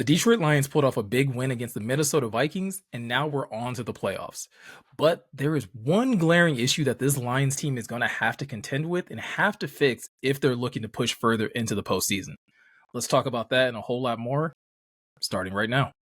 The Detroit Lions pulled off a big win against the Minnesota Vikings, and now we're on to the playoffs. But there is one glaring issue that this Lions team is going to have to contend with and have to fix if they're looking to push further into the postseason. Let's talk about that and a whole lot more, starting right now.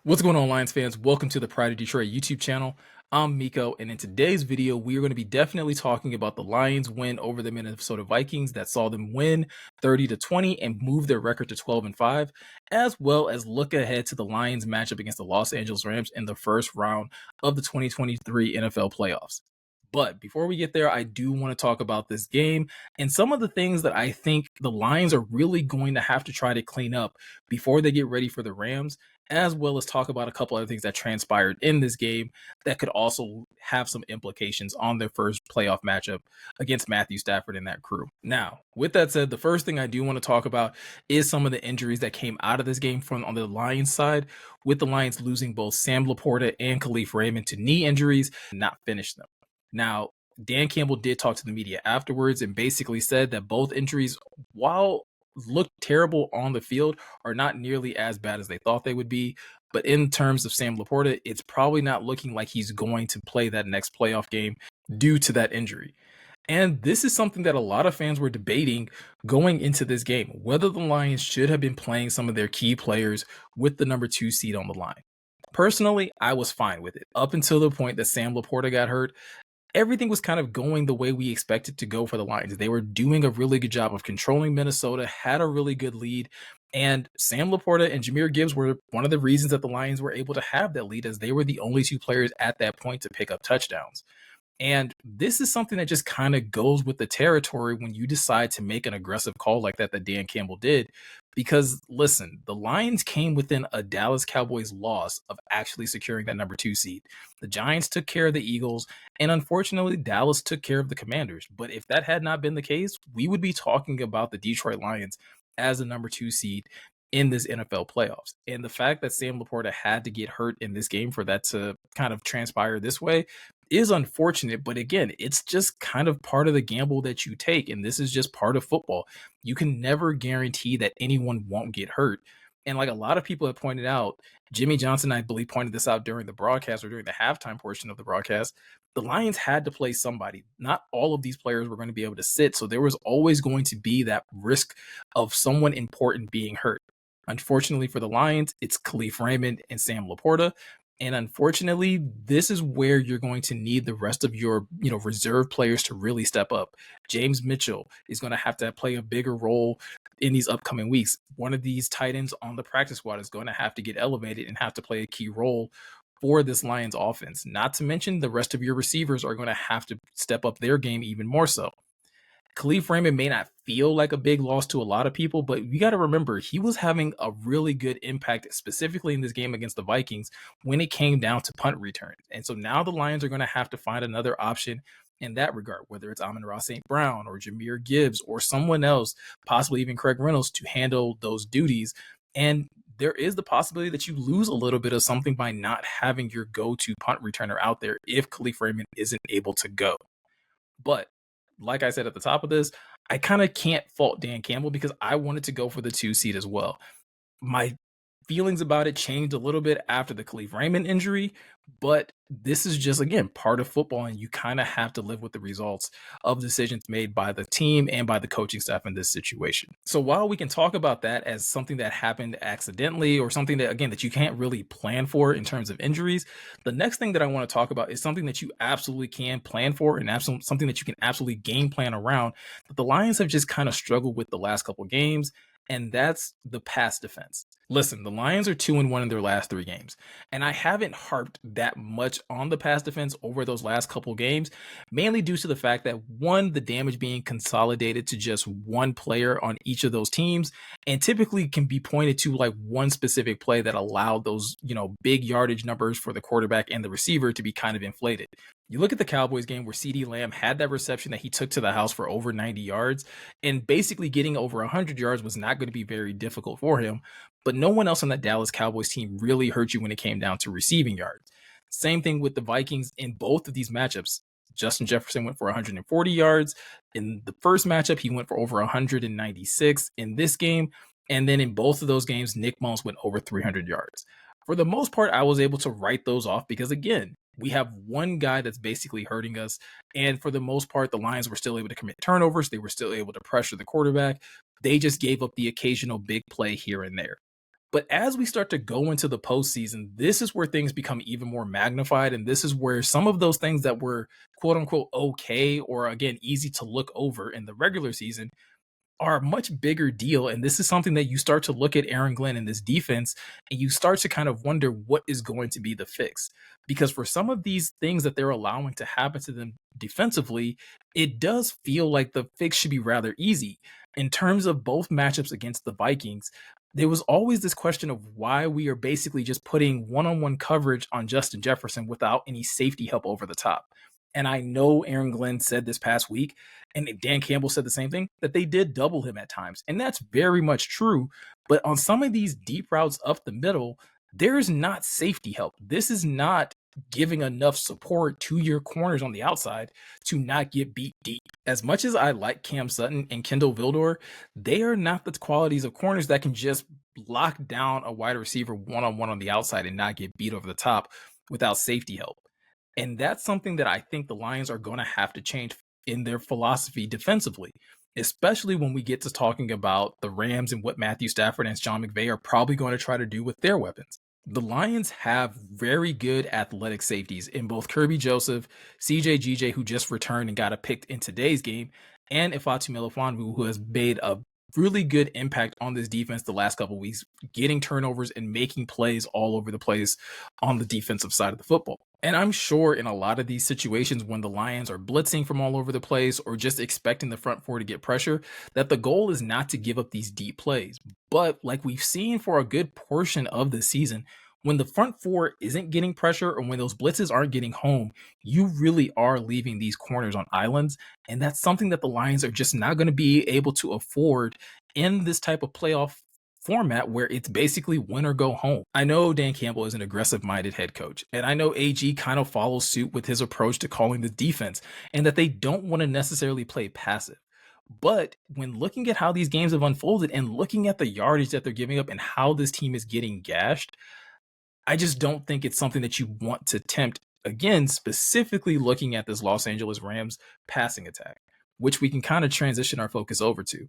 What's going on, Lions fans? Welcome to the Pride of Detroit YouTube channel. I'm Meko, and in today's video, we are going to be definitely talking about the Lions' win over the Minnesota Vikings that saw them win 30-20 and move their record to 12-5, as well as look ahead to the Lions' matchup against the Los Angeles Rams in the first round of the 2023 NFL playoffs. But before we get there, I do want to talk about this game and some of the things that I think the Lions are really going to have to try to clean up before they get ready for the Rams, as well as talk about a couple other things that transpired in this game that could also have some implications on their first playoff matchup against Matthew Stafford and that crew. Now, with that said, the first thing I do want to talk about is some of the injuries that came out of this game from on the Lions side, with the Lions losing both Sam Laporta and Khalif Raymond to knee injuries and not finish them. Now, Dan Campbell did talk to the media afterwards and basically said that both injuries, while looked terrible on the field, are not nearly as bad as they thought they would be. But in terms of Sam Laporta, it's probably not looking like he's going to play that next playoff game due to that injury. And this is something that a lot of fans were debating going into this game, whether the Lions should have been playing some of their key players with the number 2 seed on the line. Personally, I was fine with it up until the point that Sam Laporta got hurt. Everything was kind of going the way we expected to go for the Lions. They were doing a really good job of controlling Minnesota, had a really good lead, and Sam Laporta and Jahmyr Gibbs were one of the reasons that the Lions were able to have that lead, as they were the only two players at that point to pick up touchdowns. And this is something that just kind of goes with the territory when you decide to make an aggressive call like that Dan Campbell did. Because listen, the Lions came within a Dallas Cowboys loss of actually securing that number 2 seed. The Giants took care of the Eagles, and unfortunately, Dallas took care of the Commanders. But if that had not been the case, we would be talking about the Detroit Lions as the number 2 seed in this NFL playoffs. And the fact that Sam Laporta had to get hurt in this game for that to kind of transpire this way is unfortunate, but again, it's just kind of part of the gamble that you take, and this is just part of football. You can never guarantee that anyone won't get hurt. And like a lot of people have pointed out, Jimmy Johnson, I believe, pointed this out during the broadcast or during the halftime portion of the broadcast, the Lions had to play somebody. Not all of these players were going to be able to sit, so there was always going to be that risk of someone important being hurt. Unfortunately for the Lions, it's Khalif Raymond and Sam Laporta. And unfortunately, this is where you're going to need the rest of your, reserve players to really step up. James Mitchell is going to have to play a bigger role in these upcoming weeks. One of these tight ends on the practice squad is going to have to get elevated and have to play a key role for this Lions offense. Not to mention the rest of your receivers are going to have to step up their game even more so. Khalif Raymond may not feel like a big loss to a lot of people, but you got to remember he was having a really good impact, specifically in this game against the Vikings, when it came down to punt return. And so now the Lions are going to have to find another option in that regard, whether it's Amon-Ra St. Brown or Jahmyr Gibbs or someone else, possibly even Craig Reynolds, to handle those duties. And there is the possibility that you lose a little bit of something by not having your go-to punt returner out there if Khalif Raymond isn't able to go. But like I said at the top of this, I kind of can't fault Dan Campbell because I wanted to go for the 2 seed as well. My feelings about it changed a little bit after the Khalif Raymond injury, but this is just, again, part of football, and you kind of have to live with the results of decisions made by the team and by the coaching staff in this situation. So while we can talk about that as something that happened accidentally or something that, again, that you can't really plan for in terms of injuries, the next thing that I want to talk about is something that you absolutely can plan for and something that you can absolutely game plan around that the Lions have just kind of struggled with the last couple of games, and that's the pass defense. Listen, the Lions are 2-1 in their last 3 games, and I haven't harped that much on the pass defense over those last couple games, mainly due to the fact that, 1, the damage being consolidated to just one player on each of those teams, and typically can be pointed to, like, one specific play that allowed those, big yardage numbers for the quarterback and the receiver to be kind of inflated. You look at the Cowboys game where CeeDee Lamb had that reception that he took to the house for over 90 yards, and basically getting over 100 yards was not gonna be very difficult for him, but no one else on that Dallas Cowboys team really hurt you when it came down to receiving yards. Same thing with the Vikings in both of these matchups. Justin Jefferson went for 140 yards. In the first matchup, he went for over 196 in this game. And then in both of those games, Nick Mullins went over 300 yards. For the most part, I was able to write those off because, again, we have one guy that's basically hurting us. And for the most part, the Lions were still able to commit turnovers. They were still able to pressure the quarterback. They just gave up the occasional big play here and there. But as we start to go into the postseason, this is where things become even more magnified. And this is where some of those things that were quote unquote okay, or again, easy to look over in the regular season, are a much bigger deal. And this is something that you start to look at Aaron Glenn and this defense, and you start to kind of wonder what is going to be the fix. Because for some of these things that they're allowing to happen to them defensively, it does feel like the fix should be rather easy. In terms of both matchups against the Vikings, there was always this question of why we are basically just putting one on one coverage on Justin Jefferson without any safety help over the top. And I know Aaron Glenn said this past week, and Dan Campbell said the same thing, that they did double him at times. And that's very much true. But on some of these deep routes up the middle, there's not safety help. This is not giving enough support to your corners on the outside to not get beat deep. As much as I like Cam Sutton and Kendall Vildor, they are not the qualities of corners that can just lock down a wide receiver one on one on the outside and not get beat over the top without safety help. And that's something that I think the Lions are going to have to change in their philosophy defensively, especially when we get to talking about the Rams and what Matthew Stafford and Sean McVay are probably going to try to do with their weapons. The Lions have very good athletic safeties in both Kirby Joseph, CJ GJ, who just returned and got a pick in today's game, and Ifeatu Melifonwu, who has made a really good impact on this defense the last couple of weeks, getting turnovers and making plays all over the place on the defensive side of the football. And I'm sure in a lot of these situations when the Lions are blitzing from all over the place or just expecting the front four to get pressure, that the goal is not to give up these deep plays. But like we've seen for a good portion of the season, when the front four isn't getting pressure or when those blitzes aren't getting home, you really are leaving these corners on islands. And that's something that the Lions are just not going to be able to afford in this type of playoff format where it's basically win or go home. I know Dan Campbell is an aggressive minded head coach, and I know AG kind of follows suit with his approach to calling the defense and that they don't want to necessarily play passive. But when looking at how these games have unfolded and looking at the yardage that they're giving up and how this team is getting gashed, I just don't think it's something that you want to tempt. Again, specifically looking at this Los Angeles Rams passing attack, which we can kind of transition our focus over to.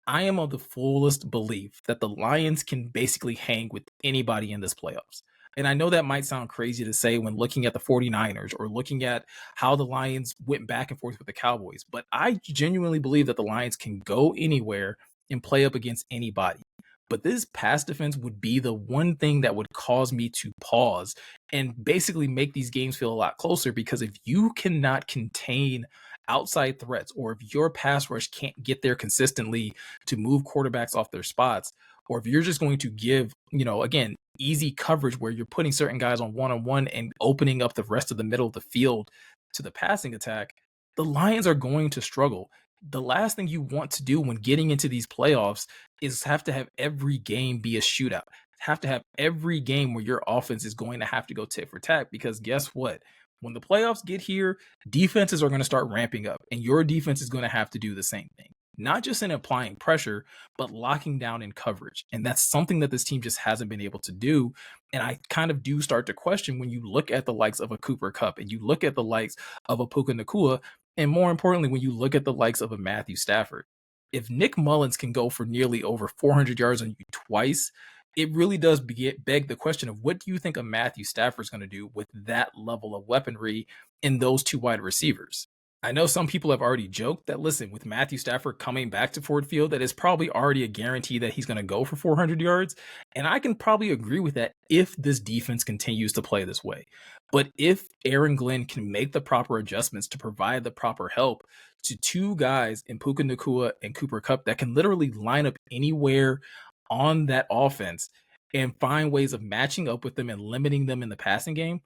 I am of the fullest belief that the Lions can basically hang with anybody in this playoffs. And I know that might sound crazy to say when looking at the 49ers or looking at how the Lions went back and forth with the Cowboys, but I genuinely believe that the Lions can go anywhere and play up against anybody. But this pass defense would be the one thing that would cause me to pause and basically make these games feel a lot closer, because if you cannot contain outside threats, or if your pass rush can't get there consistently to move quarterbacks off their spots, or if you're just going to give, again, easy coverage where you're putting certain guys on one and opening up the rest of the middle of the field to the passing attack, the Lions are going to struggle. The last thing you want to do when getting into these playoffs is have to have every game be a shootout. Have to have every game where your offense is going to have to go tit for tat, because guess what? When the playoffs get here, defenses are going to start ramping up, and your defense is going to have to do the same thing. Not just in applying pressure, but locking down in coverage. And that's something that this team just hasn't been able to do. And I kind of do start to question when you look at the likes of a Cooper Kupp and you look at the likes of a Puka Nakua, and more importantly, when you look at the likes of a Matthew Stafford. If Nick Mullins can go for nearly over 400 yards on you twice, it really does beg the question of what do you think a Matthew Stafford is going to do with that level of weaponry in those two wide receivers? I know some people have already joked that, listen, with Matthew Stafford coming back to Ford Field, that is probably already a guarantee that he's going to go for 400 yards. And I can probably agree with that if this defense continues to play this way. But if Aaron Glenn can make the proper adjustments to provide the proper help to two guys in Puka Nakua and Cooper Kupp that can literally line up anywhere on that offense and find ways of matching up with them and limiting them in the passing game,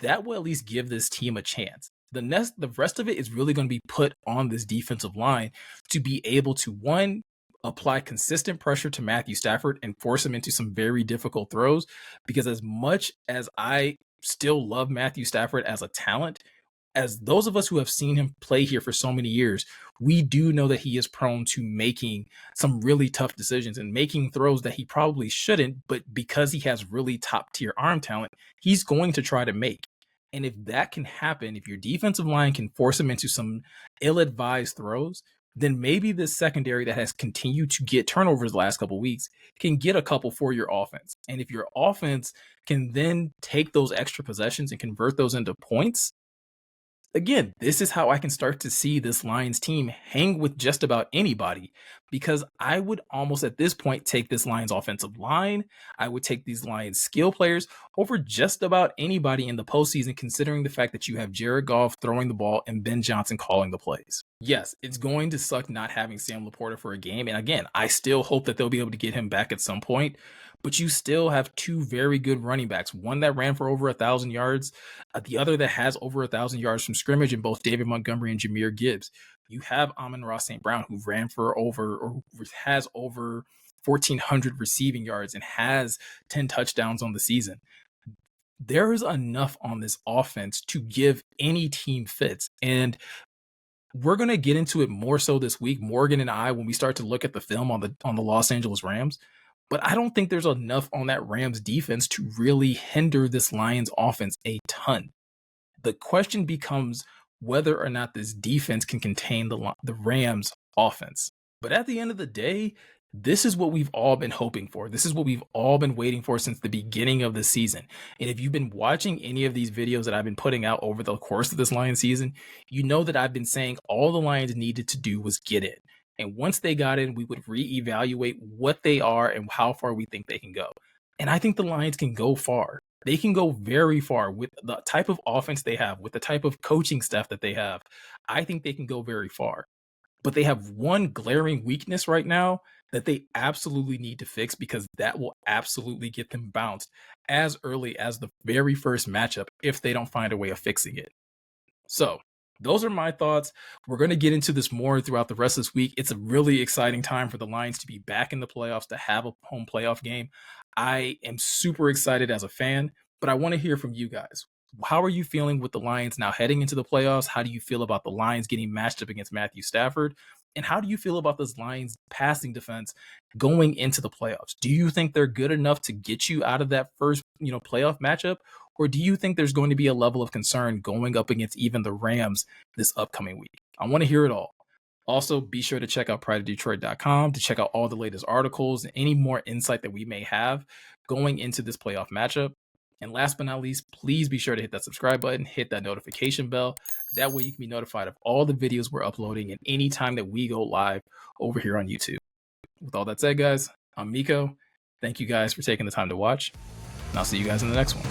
that will at least give this team a chance. The rest of it is really going to be put on this defensive line to be able to, one, apply consistent pressure to Matthew Stafford and force him into some very difficult throws. Because as much as I still love Matthew Stafford as a talent, as those of us who have seen him play here for so many years, we do know that he is prone to making some really tough decisions and making throws that he probably shouldn't, but because he has really top tier arm talent, he's going to try to make. And if that can happen, if your defensive line can force him into some ill-advised throws, then maybe this secondary that has continued to get turnovers the last couple of weeks can get a couple for your offense. And if your offense can then take those extra possessions and convert those into points, again, this is how I can start to see this Lions team hang with just about anybody, because I would almost at this point take this Lions offensive line. I would take these Lions skill players over just about anybody in the postseason, considering the fact that you have Jared Goff throwing the ball and Ben Johnson calling the plays. Yes, it's going to suck not having Sam Laporta for a game. And again, I still hope that they'll be able to get him back at some point. But you still have two very good running backs, one that ran for over 1,000 yards, the other that has over 1,000 yards from scrimmage in both David Montgomery and Jahmyr Gibbs. You have Amon-Ra St. Brown, who ran for over or has over 1,400 receiving yards and has 10 touchdowns on the season. There is enough on this offense to give any team fits. And we're going to get into it more so this week, Morgan and I, when we start to look at the film on the Los Angeles Rams. But I don't think there's enough on that Rams defense to really hinder this Lions offense a ton. The question becomes whether or not this defense can contain the Rams offense. But at the end of the day, this is what we've all been hoping for. This is what we've all been waiting for since the beginning of the season. And if you've been watching any of these videos that I've been putting out over the course of this Lions season, you know that I've been saying all the Lions needed to do was get in. And once they got in, we would reevaluate what they are and how far we think they can go. And I think the Lions can go far. They can go very far with the type of offense they have, with the type of coaching staff that they have. I think they can go very far. But they have one glaring weakness right now that they absolutely need to fix, because that will absolutely get them bounced as early as the very first matchup if they don't find a way of fixing it. So those are my thoughts. We're going to get into this more throughout the rest of this week. It's a really exciting time for the Lions to be back in the playoffs, to have a home playoff game. I am super excited as a fan, but I want to hear from you guys. How are you feeling with the Lions now heading into the playoffs? How do you feel about the Lions getting matched up against Matthew Stafford? And how do you feel about this Lions passing defense going into the playoffs? Do you think they're good enough to get you out of that first, playoff matchup? Or do you think there's going to be a level of concern going up against even the Rams this upcoming week? I want to hear it all. Also, be sure to check out prideofdetroit.com to check out all the latest articles and any more insight that we may have going into this playoff matchup. And last but not least, please be sure to hit that subscribe button, hit that notification bell. That way you can be notified of all the videos we're uploading and any time that we go live over here on YouTube. With all that said, guys, I'm Meko. Thank you guys for taking the time to watch, and I'll see you guys in the next one.